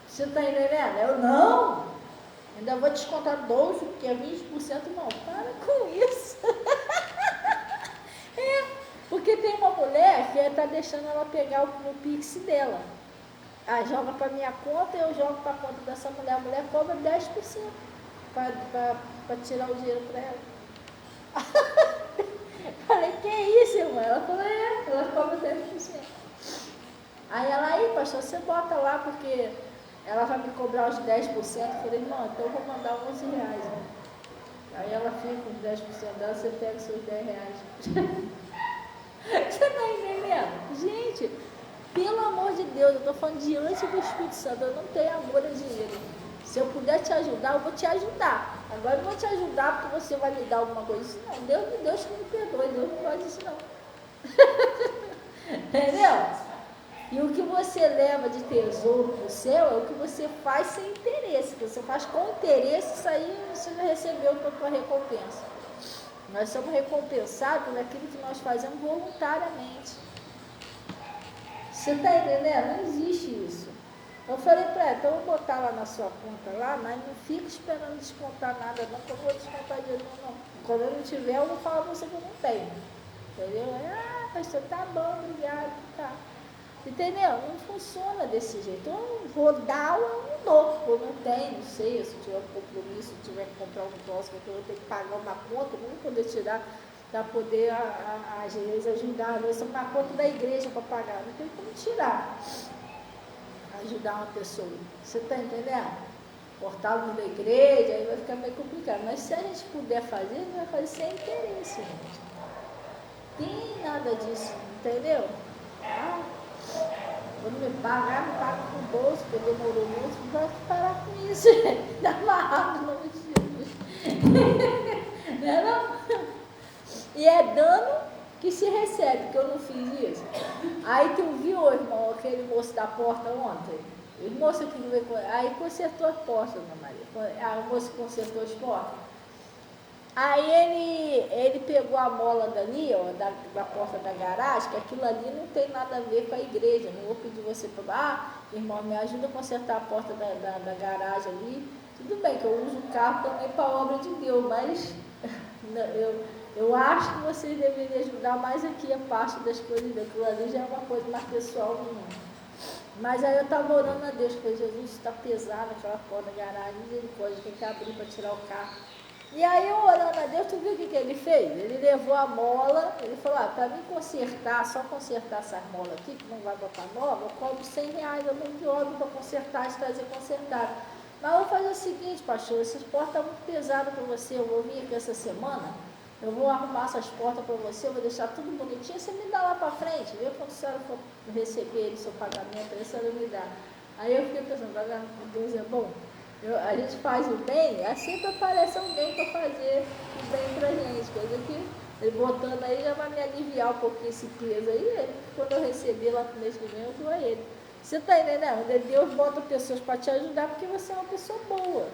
Você está entendendo? Eu não! Ainda vou descontar 12, porque é 20%, não. Para com isso. Porque tem uma mulher que está deixando ela pegar o Pix dela. Joga para minha conta e eu jogo para a conta dessa mulher. A mulher cobra 10% para tirar o dinheiro para ela. Falei, que isso, irmã? Ela falou, ela cobra 10%. Aí ela, pastor, você bota lá, porque ela vai me cobrar os 10%. Eu falei, não, então eu vou mandar 11 reais. Né? Aí ela fica com 10% dela, você pega os seus 10 reais. Você está entendendo? Gente, pelo amor de Deus, eu estou falando diante do Espírito Santo, eu não tenho amor a dinheiro. Se eu puder te ajudar, eu vou te ajudar. Agora eu não vou te ajudar porque você vai me dar alguma coisa. Não, Deus que me perdoe, Deus não faz isso não. Entendeu? E o que você leva de tesouro para o céu é o que você faz sem interesse. O que você faz com interesse, isso aí você já recebeu a tua recompensa. Nós somos recompensados por aquilo que nós fazemos voluntariamente. Você está entendendo? Não existe isso. Eu falei para ela, então eu vou botar lá na sua conta lá, mas não fica esperando descontar nada não, que eu vou descontar dinheiro não. Quando eu não tiver, eu vou falar para você que eu não tenho. Entendeu? Pastor, tá bom, obrigado, tá. Entendeu? Não funciona desse jeito. Eu vou dar ou eu não dou. Eu não tenho, não sei, se tiver um compromisso, se tiver que comprar um troço, que eu vou ter que pagar uma conta, eu não vou poder tirar para poder, às vezes, ajudar. Às vezes, uma conta da igreja para pagar. Não tem como tirar. Ajudar uma pessoa. Você está entendendo? Cortar da igreja, aí vai ficar meio complicado. Mas se a gente puder fazer, a gente vai fazer sem interesse, gente. Tem nada disso, entendeu? Quando me paga com o bolso, porque demorou muito, vai parar com isso, dá amarrado no nome de Jesus. Não é não? E é dano que se recebe, que eu não fiz isso. Aí tu viu, irmão, aquele moço da porta ontem? O moço aqui não veio, aí consertou as portas, Dona Maria. O moço consertou as portas. Aí ele pegou a mola dali, ó, da porta da garagem, que aquilo ali não tem nada a ver com a igreja. Não vou pedir você para, irmão, me ajuda a consertar a porta da garagem ali. Tudo bem que eu uso o carro também para a obra de Deus, mas eu acho que vocês deveriam ajudar mais aqui a parte das coisas daquilo ali, já é uma coisa mais pessoal minha. Mas aí eu estava orando a Deus, porque Jesus está pesado aquela porta da garagem, misericórdia, tem que abrir para tirar o carro. E aí eu orando a Deus, tu viu o que ele fez? Ele levou a mola, ele falou, para mim consertar, só consertar essas molas aqui, que não vai botar nova, eu cobro 100 reais a mão de obra para consertar, e trazer consertado. Mas eu vou fazer o seguinte, pastor, essas portas estão muito pesadas para você, eu vou vir aqui essa semana, eu vou arrumar essas portas para você, eu vou deixar tudo bonitinho, você me dá lá para frente, viu? Quando a senhora for receber o seu pagamento, aí a senhora me dá. Aí eu fiquei pensando, Deus é bom. A gente faz o bem, sempre aparece alguém para fazer o bem para a gente, coisa que ele botando aí já vai me aliviar um pouquinho esse peso aí, quando eu receber lá no mês que vem, eu dou a ele. Você está entendendo? Deus bota pessoas para te ajudar porque você é uma pessoa boa.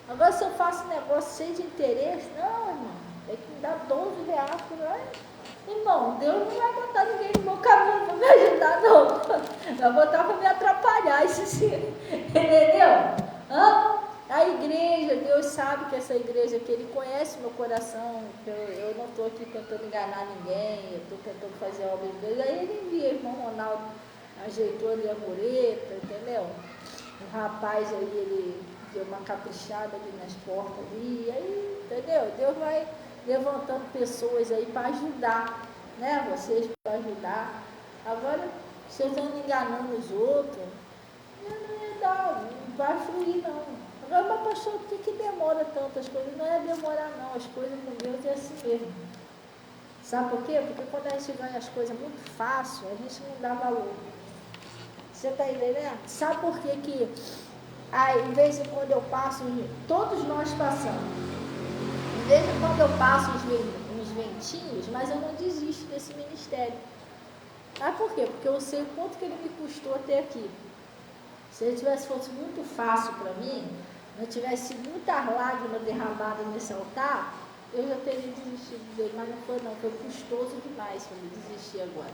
Agora se eu faço um negócio cheio de interesse, não, irmão, tem que me dar 12 reais por aí. Irmão, Deus não vai botar ninguém no meu caminho para me ajudar, não. Vai botar para me atrapalhar, isso sim. Entendeu? A igreja, Deus sabe que essa igreja que Ele conhece meu coração, que eu não estou aqui tentando enganar ninguém, eu estou tentando fazer a obra de Deus. Aí Ele envia, irmão Ronaldo ajeitou ali a mureta, entendeu? O rapaz aí, ele deu uma caprichada ali nas portas ali, aí, entendeu? Deus vai levantando pessoas aí para ajudar, né? Vocês para ajudar. Agora, vocês estão enganando os outros, não vai fluir não. Agora, mas pastor, por que demora tanto as coisas? Não é demorar não, as coisas com Deus é assim mesmo. Sabe por quê? Porque quando a gente ganha as coisas muito fácil, a gente não dá valor. Você está entendendo? Sabe por quê que aí, em vez de quando eu passo, todos nós passamos, em vez de quando eu passo uns ventinhos, mas eu não desisto desse ministério. Ah, por quê? Porque eu sei o quanto que ele me custou até aqui. Se ele fosse muito fácil para mim, não tivesse muitas lágrimas derramadas nesse altar, eu já teria desistido dele, mas não foi não, foi custoso demais para me desistir agora.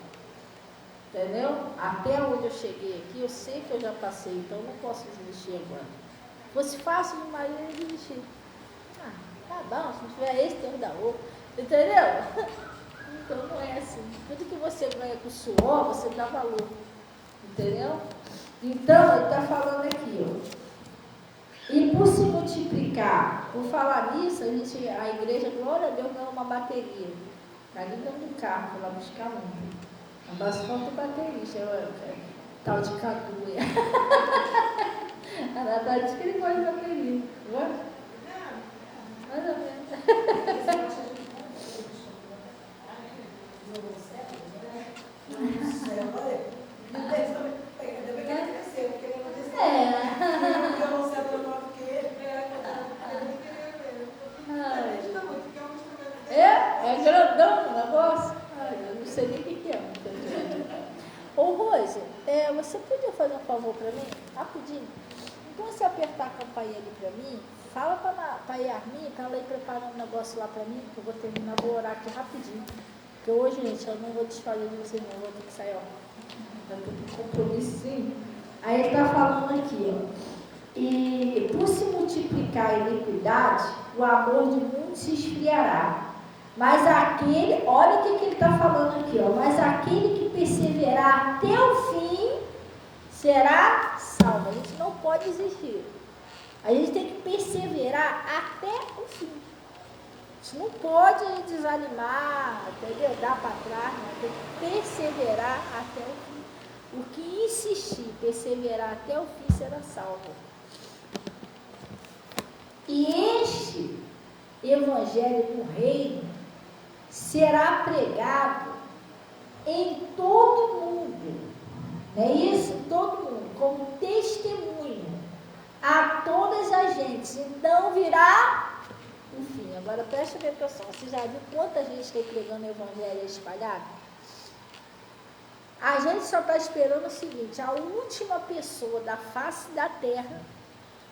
Entendeu? Até onde eu cheguei aqui, eu sei que eu já passei, então eu não posso desistir agora. Se fosse fácil demais, eu ia desistir. Ah, tá bom, se não tiver esse, tem um da outra. Entendeu? Então não é assim. Tudo que você ganha com suor, você dá valor. Entendeu? Então, ele está falando aqui, ó. E por se multiplicar, por falar nisso, a igreja, glória a Deus, ganhou uma bateria. Está ali dentro do carro, para lá buscar um. A bastante baterista, tal de Cadu. A Natália disse que ele gosta de bateria. Gosta? Mais ou menos. É grandão o negócio? Eu não sei nem o que é. Ô Rose, você podia fazer um favor para mim? Rapidinho. Então você apertar a campainha ali para mim, fala para a Yasmin, para ela ir preparando um negócio lá para mim, que eu vou terminar, vou orar aqui rapidinho. Porque hoje, gente, eu não vou desfazer de vocês não, vou ter que sair, ó. Já estou com compromisso, sim. Aí ele está falando aqui, ó. E por se multiplicar a iniquidade, o amor de muitos se esfriará. Mas aquele, olha o que ele está falando aqui, ó. Mas aquele que perseverar até o fim será salvo. A gente não pode desistir. A gente tem que perseverar até o fim. A gente não pode desanimar, entendeu? Dar para trás, não. Tem que perseverar até o fim. O que insistir, perseverar até o fim será salvo. E este evangelho do reino será pregado em todo mundo, não é isso? Todo mundo, como testemunho a todas as gentes. Então virá o fim. Agora preste atenção, você já viu quanta gente tem pregando o evangelho espalhado? A gente só está esperando o seguinte: a última pessoa da face da terra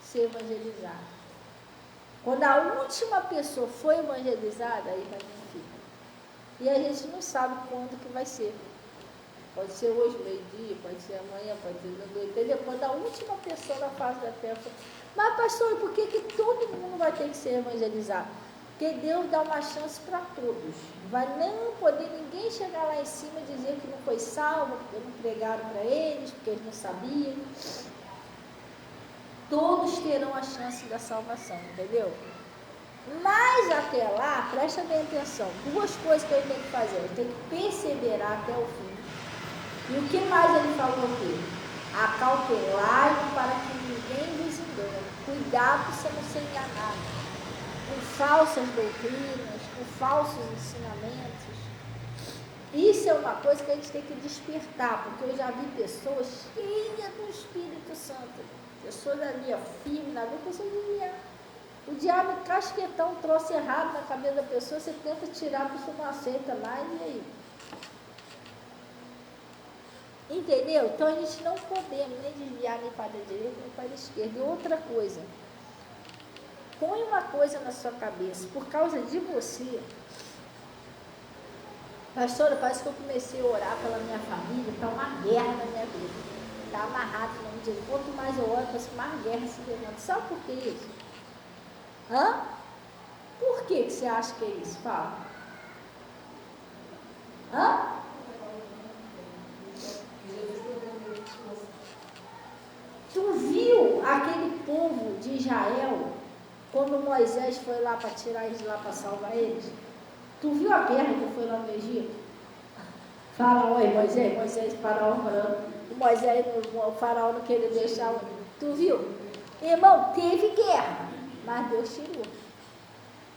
ser evangelizada. Quando a última pessoa for evangelizada, aí vai vir o fim. E a gente não sabe quando que vai ser. Pode ser hoje, meio-dia, pode ser amanhã, pode ser no entendeu? Quando a última pessoa na face da terra for... Mas, pastor, por que todo mundo vai ter que ser evangelizado? Porque Deus dá uma chance para todos. Vai não poder ninguém chegar lá em cima e dizer que não foi salvo, porque não pregaram para eles, porque eles não sabiam. Todos terão a chance da salvação, entendeu? Mas até lá, presta bem atenção, duas coisas que eu tenho que fazer: eu tenho que perseverar até o fim. E o que mais ele falou aqui? Acautelai-vos para que ninguém vos engane. Cuidado para você não ser enganado com falsas doutrinas, com falsos ensinamentos. Isso é uma coisa que a gente tem que despertar, porque eu já vi pessoas cheias do Espírito Santo, pessoas ali, ó, firme na vida, pessoas de o diabo casquetar um troço errado na cabeça da pessoa, você tenta tirar, a pessoa não aceita mais, e aí? Entendeu? Então a gente não podemos nem desviar nem para a direita nem para a esquerda. E outra coisa, põe uma coisa na sua cabeça: por causa de você, pastora, parece que eu comecei a orar pela minha família, está uma guerra na minha vida, está amarrado no nome de Jesus. Quanto mais eu oro, parece que mais guerra se levanta. Sabe por que isso? Por que você acha que é isso? Fala. Tu viu aquele povo de Israel, quando Moisés foi lá para tirar eles lá, para salvar eles? Tu viu a guerra que foi lá no Egito? Faraó e Moisés e Faraó falando. O Faraó não queria deixar. Tu viu? Irmão, teve guerra, mas Deus tirou.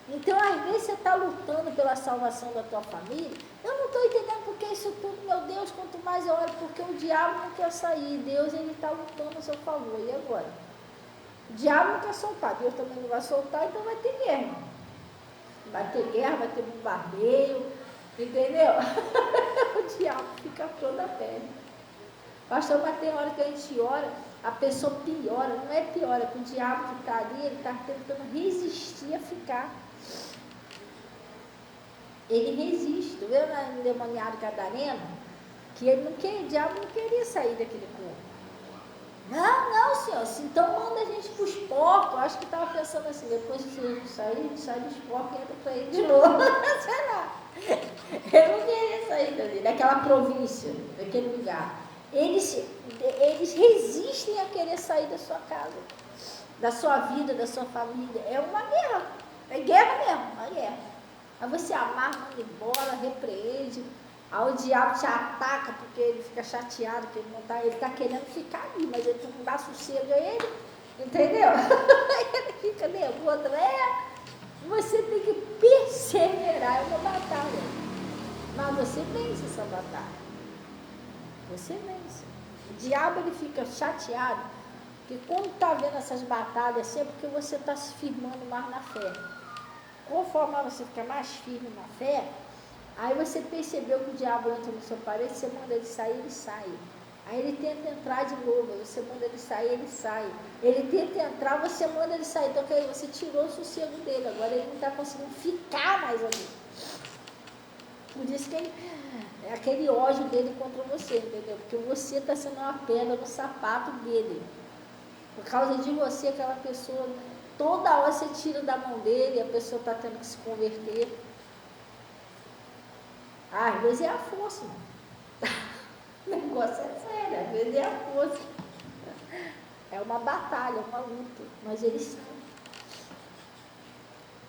Então, às vezes você está lutando pela salvação da tua família. Eu não estou entendendo porque isso tudo, meu Deus, quanto mais eu oro, porque o diabo não quer sair. Deus, ele está lutando a seu favor. E agora? O diabo não quer soltar, Deus também não vai soltar, então vai ter guerra. Vai ter guerra, vai ter bombardeio, entendeu? O o diabo fica toda a pele. Pastor, mas tem hora que a gente ora, a pessoa piora. Não é piora, é que o diabo que está ali, ele está tentando resistir a ficar. Ele resiste. Tu viu no endemoniado gadareno? Que ele não queria, o diabo não queria sair daquele corpo. Não, senhor, então manda a gente para os porcos. Eu acho que estava pensando assim, depois que Jesus sair, sai dos porcos e entra para ele de novo. Sei lá. Ele não queria sair dali, daquela província, daquele lugar. Eles resistem a querer sair da sua casa, da sua vida, da sua família. É uma guerra. É guerra mesmo, uma guerra. Aí você amarra, manda embora, repreende. Aí o diabo te ataca porque ele fica chateado, que ele está querendo ficar ali, mas ele não dá sossego a ele, entendeu? Ele fica nervoso, você tem que perseverar, é uma batalha. Mas você vence essa batalha. Você vence. O diabo ele fica chateado, porque quando está vendo essas batalhas, assim, é porque você está se firmando mais na fé. Conforme você fica mais firme na fé, aí você percebeu que o diabo entra no seu parede, você manda ele sair, ele sai. Aí ele tenta entrar de novo, você manda ele sair, ele sai. Ele tenta entrar, você manda ele sair. Então você tirou o sossego dele, agora ele não está conseguindo ficar mais ali. Por isso que é aquele ódio dele contra você, entendeu? Porque você está sendo uma pedra no sapato dele. Por causa de você, aquela pessoa, toda hora você tira da mão dele, a pessoa está tendo que se converter. Às vezes é a força. O negócio é sério, às vezes é a força. É uma batalha, uma luta. Mas ele sai.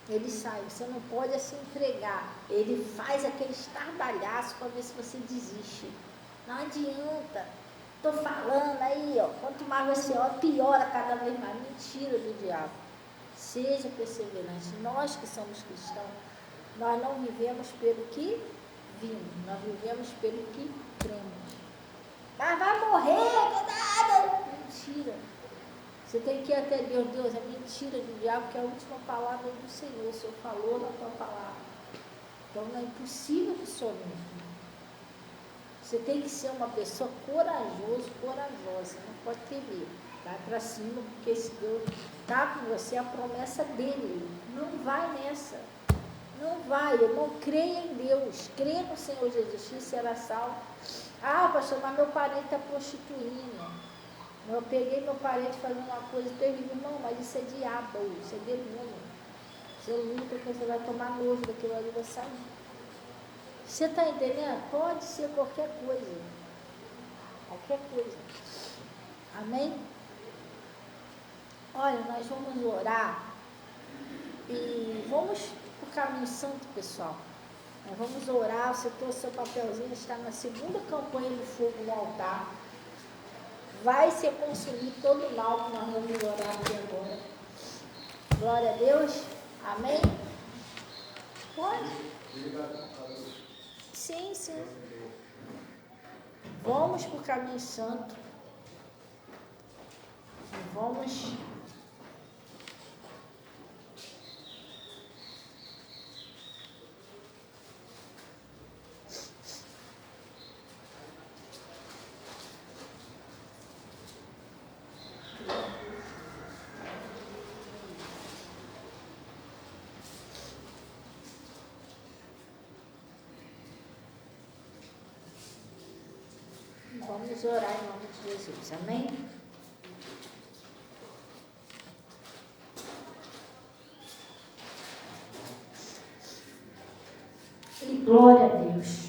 Ele sai. Você não pode se entregar. Ele faz aquele estardalhaço para ver se você desiste. Não adianta. Estou falando aí, ó. Quanto mais você ora, piora cada vez mais. Mentira do diabo. Seja perseverante. Nós que somos cristãos, nós não vivemos pelo que vimos, nós vivemos pelo que cremos. Mas vai morrer, nada. Mentira. Você tem que ir até Deus. Deus, é mentira do diabo, que é a última palavra do Senhor. O Senhor falou na tua palavra. Então não é impossível que some. Você tem que ser uma pessoa corajosa. Não pode ter medo. Vai para cima, porque se Deus está com você, a promessa dele. Não vai nessa. Não vai, irmão, creia em Deus, creia no Senhor Jesus, e será salvo. Ah, pastor, mas meu parente está prostituindo. Eu peguei meu parente fazendo uma coisa terrível. Irmão, mas isso é diabo, isso é demônio. Você luta que você vai tomar nojo daquilo ali, vai sair. Você está entendendo? Pode ser qualquer coisa. Qualquer coisa. Amém? Olha, nós vamos orar e vamos o caminho santo, pessoal. Nós vamos orar. Você trouxe seu papelzinho, está na segunda campanha do fogo no altar. Vai ser consumido todo o mal que nós vamos orar aqui agora. Glória a Deus. Amém? Pode? Sim. Vamos para o caminho santo. Vamos. Vamos orar em nome de Jesus, amém? E glória a Deus.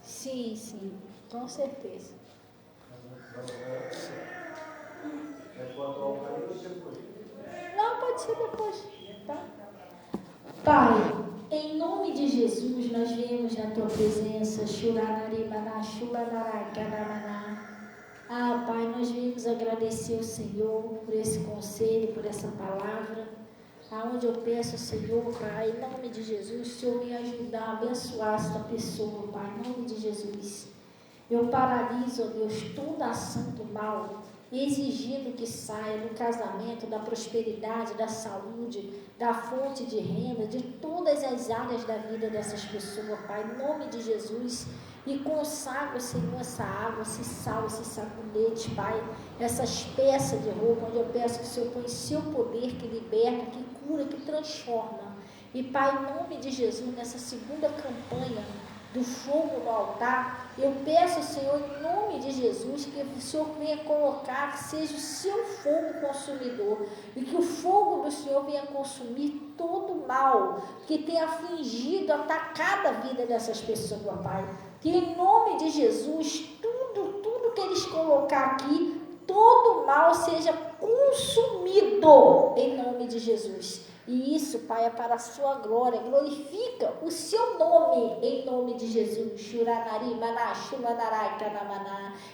Sim, com certeza. Não, pode ser depois, tá? Pai, em nome de Jesus, nós viemos na tua presença, Shuranaribana, Shulanarakanamana. Pai, nós vimos agradecer ao Senhor por esse conselho, por essa palavra, aonde eu peço ao Senhor, Pai, em nome de Jesus, o Senhor me ajudar a abençoar esta pessoa, Pai, em nome de Jesus. Eu paraliso, ó Deus, toda ação do mal, exigindo que saia do casamento, da prosperidade, da saúde, da fonte de renda, de todas as áreas da vida dessas pessoas, Pai, em nome de Jesus. E consagra, Senhor, essa água, esse sal, esse sabonete, Pai, essas peças de roupa, onde eu peço que o Senhor põe seu poder que liberta, que cura, que transforma. E, Pai, em nome de Jesus, nessa segunda campanha do fogo no altar, eu peço, Senhor, em nome de Jesus, que o Senhor venha colocar, que seja o seu fogo consumidor, e que o fogo do Senhor venha consumir todo o mal que tem afligido, atacado a vida dessas pessoas, Pai. Que em nome de Jesus, tudo que eles colocar aqui, todo mal seja consumido em nome de Jesus. E isso, Pai, é para a sua glória. Glorifica o seu nome em nome de Jesus.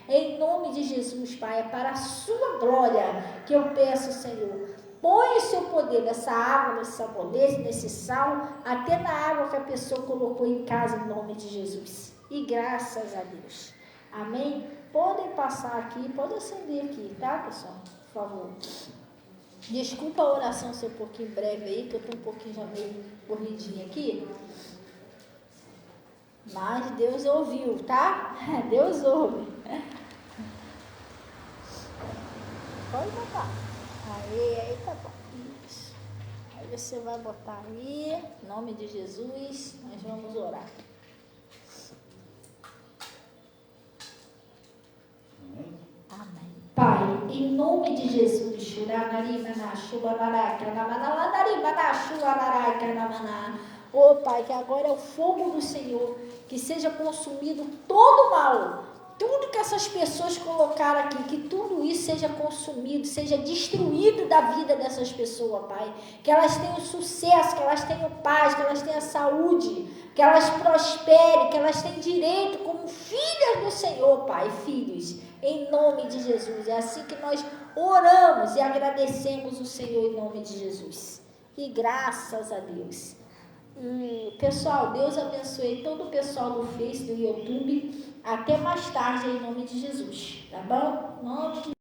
Em nome de Jesus, Pai, é para a sua glória que eu peço, Senhor. Põe o seu poder nessa água, nesse sabonete, nesse sal, até na água que a pessoa colocou em casa, em nome de Jesus. E graças a Deus. Amém? Podem passar aqui, podem acender aqui, tá, pessoal? Por favor. Desculpa a oração ser um pouquinho breve aí, que eu estou um pouquinho já meio corridinha aqui. Mas Deus ouviu, tá? Deus ouve. Pode botar. Aí tá bom. Isso. Aí você vai botar aí, em nome de Jesus, nós vamos orar. Amém. Pai, em nome de Jesus, oh Pai, que agora é o fogo do Senhor, que seja consumido todo o mal, tudo que essas pessoas colocaram aqui, que tudo isso seja consumido, seja destruído da vida dessas pessoas, Pai, que elas tenham sucesso, que elas tenham paz, que elas tenham saúde, que elas prosperem, que elas tenham direito como filhas do Senhor, Pai, filhos, em nome de Jesus. É assim que nós oramos e agradecemos o Senhor em nome de Jesus. E graças a Deus. Pessoal, Deus abençoe todo o pessoal do Face, do YouTube. Até mais tarde, em nome de Jesus. Tá bom? Em nome de